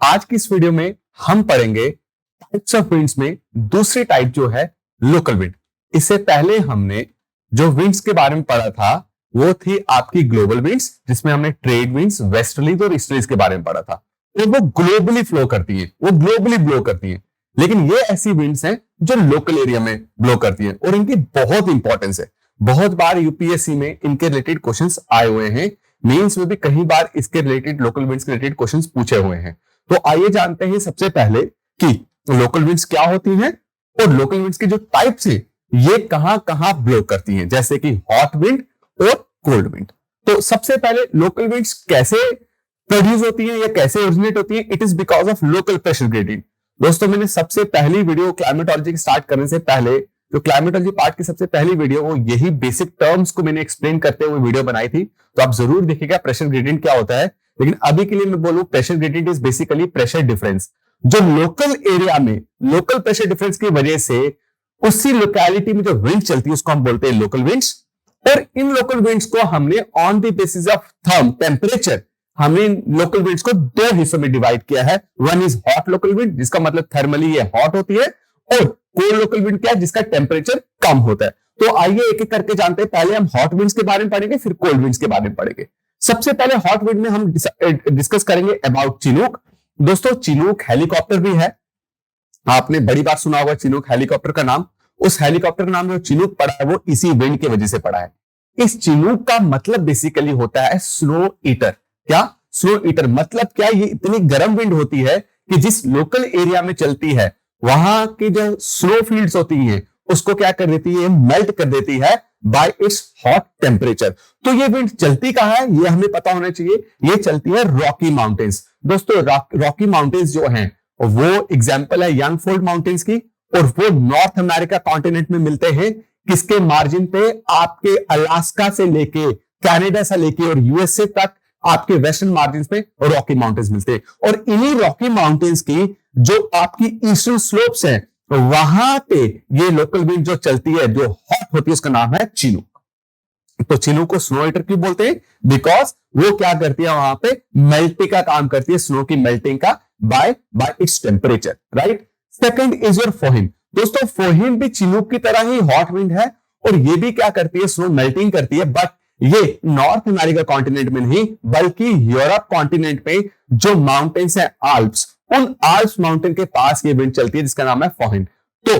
आज की इस वीडियो में हम पढ़ेंगे टाइप्स ऑफ विंड्स में दूसरी टाइप जो है लोकल विंड। इससे पहले हमने जो विंड्स के बारे में पढ़ा था वो थी आपकी ग्लोबल विंड्स, जिसमें हमने ट्रेड विंड्स, वेस्टर्लीज और ईस्टर्लीज के बारे में पढ़ा था। तो वो ग्लोबली फ्लो करती है, वो ग्लोबली ब्लो करती है। लेकिन ये ऐसी विंड्स हैं जो लोकल एरिया में ब्लो करती है और इनकी बहुत इंपॉर्टेंस है। बहुत बार यूपीएससी में इनके रिलेटेड क्वेश्चंस आए हुए हैं, मेंस में भी कई बार इसके रिलेटेड लोकल विंड्स के रिलेटेड क्वेश्चंस पूछे हुए हैं। तो आइए जानते हैं सबसे पहले कि लोकल विंड्स क्या होती हैं और लोकल विंड्स की जो टाइप्स है ये कहां कहां ब्लो करती हैं, जैसे कि हॉट विंड और कोल्ड विंड। तो सबसे पहले लोकल विंड्स कैसे प्रोड्यूस होती है या कैसे ओरिजिनेट होती है? It is because of local pressure gradient. दोस्तों, मैंने सबसे पहली वीडियो क्लाइमेटोलॉजी स्टार्ट करने से पहले जो क्लाइमेटोलॉजी पार्ट की सबसे पहली वीडियो वो यही बेसिक टर्म्स को मैंने एक्सप्लेन करते हुए वीडियो बनाई थी, तो आप जरूर देखिएगा प्रेशर ग्रेडियंट क्या होता है। लेकिन अभी के लिए मैं बोलूं, pressure gradient is basically pressure difference जो लोकल एरिया में लोकल प्रेशर डिफरेंस की वजह से उसी लोकेलिटी में जो विंड चलती है उसको हम बोलते हैं लोकल विंड्स। और इन लोकल विंड्स को हमने on the basis of therm temperature हमने लोकल विंड्स को दो हिस्सों में डिवाइड किया है। One is hot local wind, जिसका मतलब थर्मली ये हॉट होती है, और कोल्ड लोकल विंड क्या है, जिसका टेम्परेचर कम होता है। तो आइए एक एक करके जानते हैं। पहले हम हॉट विंड्स के बारे में पढ़ेंगे, फिर कोल्ड विंड्स के बारे में पढ़ेंगे। सबसे पहले हॉट विंड में हम डिस्कस करेंगे अबाउट चिनूक। दोस्तों, चिनूक हेलीकॉप्टर भी है, आपने बड़ी बार सुना होगा चिनूक हेलीकॉप्टर का नाम। उस हेलीकॉप्टर का नाम जो चिनूक पड़ा है वो इसी विंड की वजह से पड़ा है। इस चिनूक का मतलब बेसिकली होता है स्नो ईटर। क्या स्नो ईटर मतलब क्या? ये इतनी गर्म विंड होती है कि जिस लोकल एरिया में चलती है वहां की जो स्नो फील्ड्स होती हैं उसको क्या कर देती है, मेल्ट कर देती है बाय इट्स हॉट टेम्परेचर। तो ये विंड चलती कहां है ये हमें पता होना चाहिए। ये चलती है रॉकी माउंटेन्स। दोस्तों, रॉकी माउंटेन्स जो हैं वो एग्जांपल है यंग फोल्ड माउंटेन्स की, और वो नॉर्थ अमेरिका कॉन्टिनेंट में मिलते हैं। किसके मार्जिन पे? आपके अलास्का से लेके कनाडा से लेके और यूएसए तक आपके वेस्टर्न मार्जिन पे रॉकी माउंटेन्स मिलते हैं। और इन्हीं रॉकी माउंटेन्स की जो आपकी ईस्टर्न स्लोप्स है वहां पे ये लोकल विंड जो चलती है जो हॉट होती है उसका नाम है चिनूक। तो चिनूक को स्नो ईटर क्यों बोलते हैं? बिकॉज वो क्या करती है, वहां पे मेल्टिंग का काम करती है, स्नो की मेल्टिंग का by its temperature, right. Second is your foehn. दोस्तों, फोहिन भी चिनूक की तरह ही हॉट विंड है और ये भी क्या करती है, स्नो मेल्टिंग करती है, बट ये नॉर्थ अमेरिका कॉन्टिनेंट में नहीं बल्कि यूरोप कॉन्टिनेंट में जो माउंटेन्स है आल्प्स, उन आल्प्स माउंटेन के पास ये विंड चलती है जिसका नाम है फोहिन। तो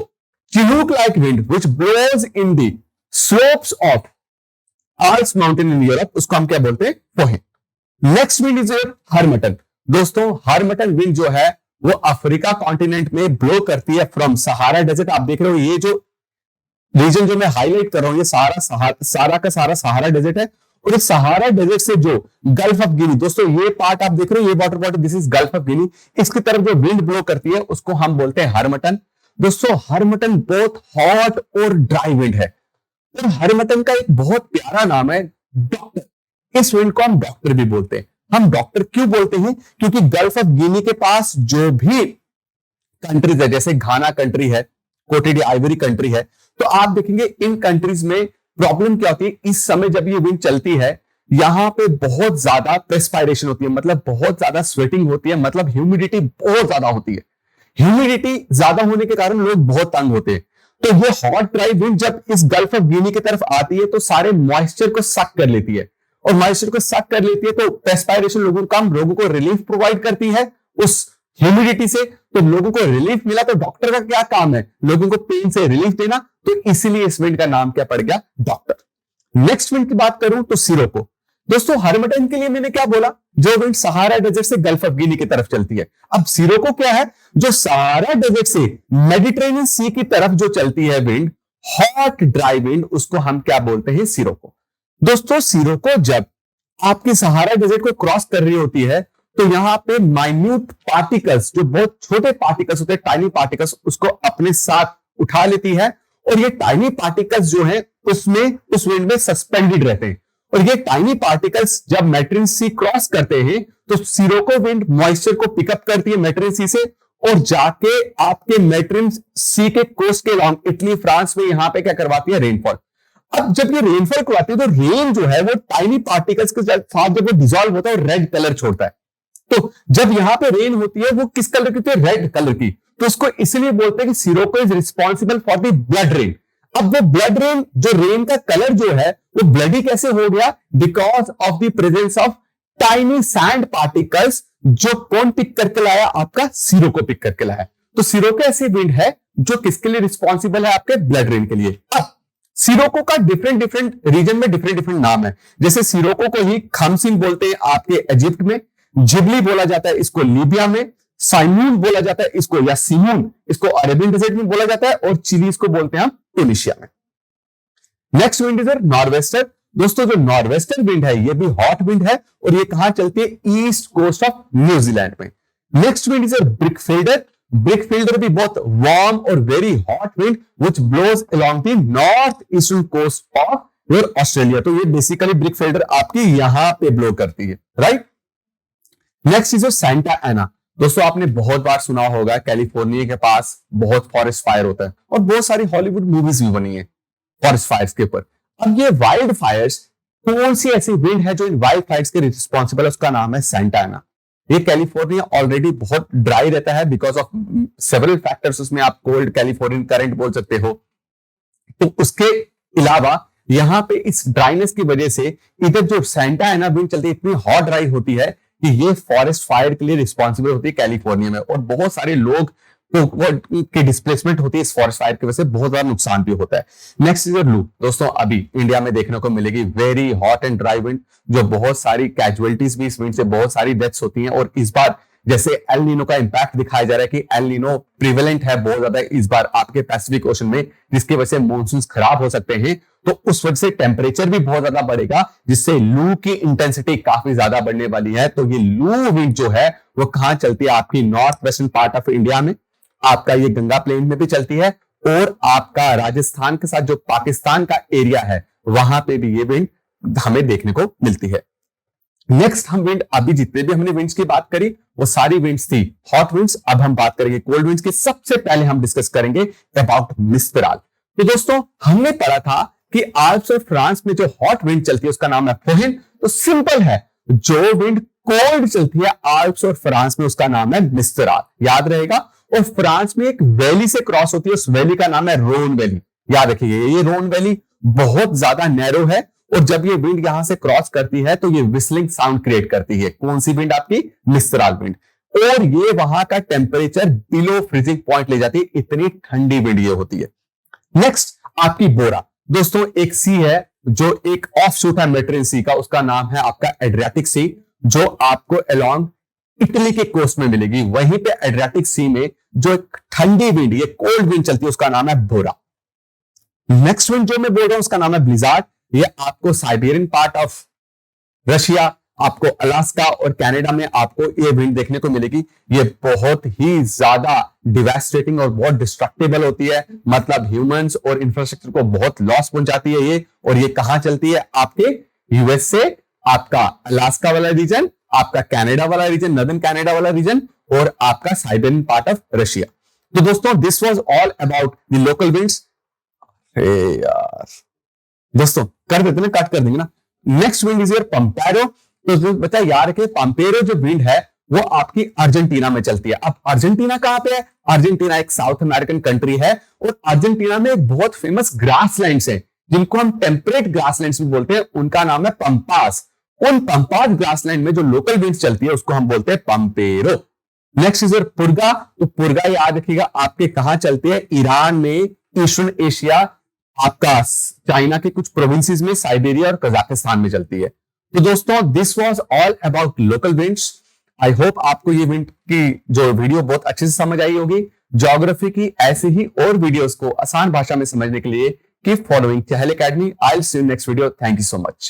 chinook like wind which blows in the slopes of Alps mountain in Europe, उसको हम क्या बोलते हैं? Foehn. Next wind is harmattan. दोस्तों, हर्मटन विंड जो है वो अफ्रीका कॉन्टिनेंट में ब्लो करती है फ्रॉम सहारा डेजर्ट। आप देख रहे हो ये जो रीजन जो मैं हाईलाइट कर रहा हूं ये सारा का सारा सहारा डेजर्ट है, और इस सहारा डेजर्ट से जो गल्फ ऑफ गिनी, दोस्तों ये पार्ट आप देख रहे हो, ये water body, this is Gulf of Guinea, इसकी तरफ जो विंड ब्लो करती है उसको हम बोलते हैं हर्मटन। दोस्तों, हर्मटन बहुत हॉट और ड्राई विंड है। और हर्मटन का एक बहुत प्यारा नाम है डॉक्टर। इस विंड को हम डॉक्टर भी बोलते हैं। हम डॉक्टर क्यों बोलते हैं? क्योंकि गल्फ ऑफ गिनी के पास जो भी कंट्रीज है, जैसे घाना कंट्री है, कोटे डी आइवरी कंट्री है, तो आप देखेंगे इन कंट्रीज में प्रॉब्लम क्या होती है, इस समय जब ये विंड चलती है यहां पे बहुत ज्यादा प्रेस्पायरेशन होती है, मतलब बहुत ज्यादा स्वेटिंग होती है, मतलब ह्यूमिडिटी बहुत ज्यादा होती है। ह्यूमिडिटी ज्यादा होने के कारण लोग बहुत तंग होते हैं। तो ये हॉट ड्राई विंड जब इस गल्फ ऑफ गिनी की तरफ आती है तो सारे मॉइस्चर को सक कर लेती है, और मॉइस्चर को सक कर लेती है तो प्रेस्पायरेशन लोगों को रिलीफ प्रोवाइड करती है उस ह्यूमिडिटी से। तो लोगों को रिलीफ मिला तो डॉक्टर का क्या काम है? लोगों को पेन से रिलीफ देना। तो इसीलिए इस विंड का नाम क्या पड़ गया? डॉक्टर। नेक्स्ट विंड की बात करूं तो सिरोको। दोस्तों, हर्मटन के लिए मैंने क्या बोला? जो विंड सहारा डेजर्ट से गल्फ ऑफ गिनी की तरफ चलती है। अब सिरोको क्या है? जो सहारा डेजर्ट से मेडिटेरेनियन सी की तरफ जो चलती है विंड, हॉट ड्राई विंड, उसको हम क्या बोलते हैं? सिरोको। दोस्तों, सिरोको जब आपकी सहारा डेजर्ट को क्रॉस कर रही होती है तो यहां पे माइन्यूट पार्टिकल्स, जो बहुत छोटे पार्टिकल्स होते हैं, टाइनी पार्टिकल्स, उसको अपने साथ उठा लेती है, और ये टाइनी पार्टिकल्स जो हैं उसमें उस विंड में सस्पेंडेड रहते हैं। और ये टाइनी पार्टिकल्स जब मेडिटेरेनियन सी क्रॉस करते हैं तो सिरोको विंड मॉइस्चर को पिकअप करती है मेडिटेरेनियन सी से, और जाके आपके मेडिटेरेनियन सी के कोस्ट के लॉन्ग इटली, फ्रांस में यहां पे क्या करवाती है? रेनफॉल। अब जब ये रेनफॉल करवाती है तो रेन जो है वो टाइनी पार्टिकल्स के साथ जब वो डिसॉल्व होता है रेड कलर छोड़ता है। तो जब यहां पे रेन होती है वो किस कलर की होती है? रेड कलर की। तो उसको इसलिए बोलते हैं कि Scirocco is responsible for the blood rain. अब वो ब्लड रेन, जो रेन का कलर जो है वो ब्लडी कैसे हो गया? Because of the presence of tiny sand particles, जो कौन पिक करके लाया? आपका सिरोको पिक करके लाया। तो सिरोको ऐसी विंड है जो किसके लिए रिस्पॉन्सिबल है? आपके ब्लड रेन के लिए। अब सिरोको का डिफरेंट डिफरेंट रीजन में डिफरेंट डिफरेंट नाम है। जैसे सिरोको को ही खमसिन बोलते हैं आपके इजिप्ट में, जिबली बोला जाता है इसको लीबिया में, साइमून बोला जाता है इसको, या सिमून इसको अरेबियन डेजर्ट में बोला जाता है, और चिली इसको बोलते हैं हम ट्यूनिशिया में। Next wind is nor'wester. दोस्तों जो नॉर्वेस्टर विंड है ये भी हॉट विंड है, और ये कहां चलती है? ईस्ट कोस्ट ऑफ न्यूजीलैंड में। Next wind is brickfielder. Brickfielder भी बहुत वार्म और very hot wind which blows along the north eastern coast of your Australia. तो ये बेसिकली ब्रिकफील्डर आपकी यहां पे ब्लो करती है, राइट। नेक्स्ट इज सैंटा एना। दोस्तों आपने बहुत बार सुना होगा कैलिफोर्निया के पास बहुत फॉरेस्ट फायर होता है, और बहुत सारी हॉलीवुड मूवीज भी बनी है फॉरेस्ट फायर्स के ऊपर। अब ये वाइल्ड फायर्स, कौन सी ऐसी विंड है जो इन वाइल्ड फायर्स के रिस्पॉन्सिबल है? उसका नाम है सैंटा एना। ये कैलिफोर्निया ऑलरेडी बहुत ड्राई रहता है बिकॉज ऑफ सेवरल फैक्टर्स। उसमें आप कोल्ड कैलिफोर्नियन करंट बोल सकते हो। तो उसके अलावा यहां पे इस ड्राइनेस की वजह से इधर जो सैंटा एना विंड चलती है इतनी हॉट ड्राई होती है कि ये फॉरेस्ट फायर के लिए रिस्पॉन्सिबल होती है कैलिफोर्निया में, और बहुत सारे लोग की डिस्प्लेसमेंट होती है इस फॉरेस्ट फायर की वजह से, बहुत ज्यादा नुकसान भी होता है। नेक्स्ट इज लू। दोस्तों अभी इंडिया में देखने को मिलेगी very hot and dry wind, जो बहुत सारी कैजुअलिटीज भी इस विंड से, बहुत सारी डेथ्स होती हैं। और इस बार जैसे एल नीनो का इंपैक्ट दिखाया जा रहा है कि एल नीनो प्रिवेलेंट है बहुत ज्यादा इस बार आपके पैसिफिक ओशन में, जिसकी वजह से मॉनसून खराब हो सकते हैं। तो उस वजह से टेम्परेचर भी बहुत ज्यादा बढ़ेगा, जिससे लू की इंटेंसिटी काफी ज्यादा बढ़ने वाली है। तो ये लू विंड जो है वो कहां चलती है? आपकी north western part of India में, आपका ये गंगा प्लेन में भी चलती है, और आपका राजस्थान के साथ जो पाकिस्तान का एरिया है वहां पे भी ये विंड हमें देखने को मिलती है। नेक्स्ट हम विंड, अभी जितने भी हमने विंड्स की बात करी वो सारी विंड्स थी हॉट विंड्स। अब हम बात करेंगे कोल्ड विंड्स की। सबसे पहले हम डिस्कस करेंगे अबाउट मिस्ट्राल। तो दोस्तों हमने पढ़ा था कि आल्प्स और फ्रांस में जो हॉट विंड चलती है उसका नाम है फोहेन। तो सिंपल है, जो विंड कोल्ड चलती है आल्प्स और फ्रांस में उसका नाम है मिस्ट्राल, याद रहेगा। और फ्रांस में एक वैली से क्रॉस होती है, उस वैली का नाम है रोन वैली, याद रखिए। ये रोन वैली बहुत ज्यादा नैरो है, और जब ये विंड यहां से क्रॉस करती है तो ये विस्लिंग साउंड क्रिएट करती है। कौन सी विंड? आपकी मिस्ट्राल विंड। और ये वहां का टेम्परेचर बिलो फ्रीजिंग पॉइंट ले जाती है, इतनी ठंडी विंड ये होती है। नेक्स्ट आपकी बोरा। दोस्तों एक सी है जो एक ऑफ शूट है मेडिटेरेनियन सी का, उसका नाम है आपका एड्रियाटिक सी, जो आपको अलोंग इटली के कोस्ट में मिलेगी। वहीं पे एड्रियाटिक सी में जो एक ठंडी विंड, ये कोल्ड विंड चलती है, उसका नाम है बोरा। नेक्स्ट विंड जो मैं बोल रहा हूं उसका नाम है ब्लिजार्ड। ये आपको साइबेरियन पार्ट ऑफ रशिया, आपको अलास्का और कनाडा में आपको ये विंड देखने को मिलेगी। ये बहुत ही ज्यादा डिवास्टेटिंग और बहुत डिस्ट्रक्टेबल होती है, मतलब ह्यूमंस और इंफ्रास्ट्रक्चर को बहुत लॉस पहुंचाती है ये। और ये कहां चलती है? आपके यूएस से आपका अलास्का वाला रीजन, आपका कनाडा वाला रीजन, नॉर्दर्न कनाडा वाला रीजन, और आपका साइबेरियन पार्ट ऑफ रशिया। तो दोस्तों this was all about the local winds. यार दोस्तों कर देते ना, कट कर देंगे ना। Next wind is your pampero. तो बता यार के पंपेरो जो विंड है वो आपकी अर्जेंटीना में चलती है। अब अर्जेंटीना कहां पे है? अर्जेंटीना एक साउथ अमेरिकन कंट्री है, और अर्जेंटीना में एक बहुत फेमस ग्रासलैंड्स है जिनको हम टेम्परेट ग्रासलैंड्स भी बोलते हैं, उनका नाम है पंपास। उन पंपास ग्रासलैंड में जो लोकल विंड चलती है उसको हम बोलते हैं पंपेरो। Next is पुरगा। तो पुरगा याद रखिएगा आपके कहां चलती है? ईरान में, ईस्टर्न एशिया, आपका चाइना के कुछ प्रोविंसेस में, साइबेरिया और कजाकिस्तान में चलती है। तो दोस्तों this was all about local winds. I hope आपको ये विंड की जो वीडियो बहुत अच्छे से समझ आई होगी। ज्योग्राफी की ऐसे ही और वीडियोस को आसान भाषा में समझने के लिए keep following Chahal academy. I will see you next video. Thank you so much.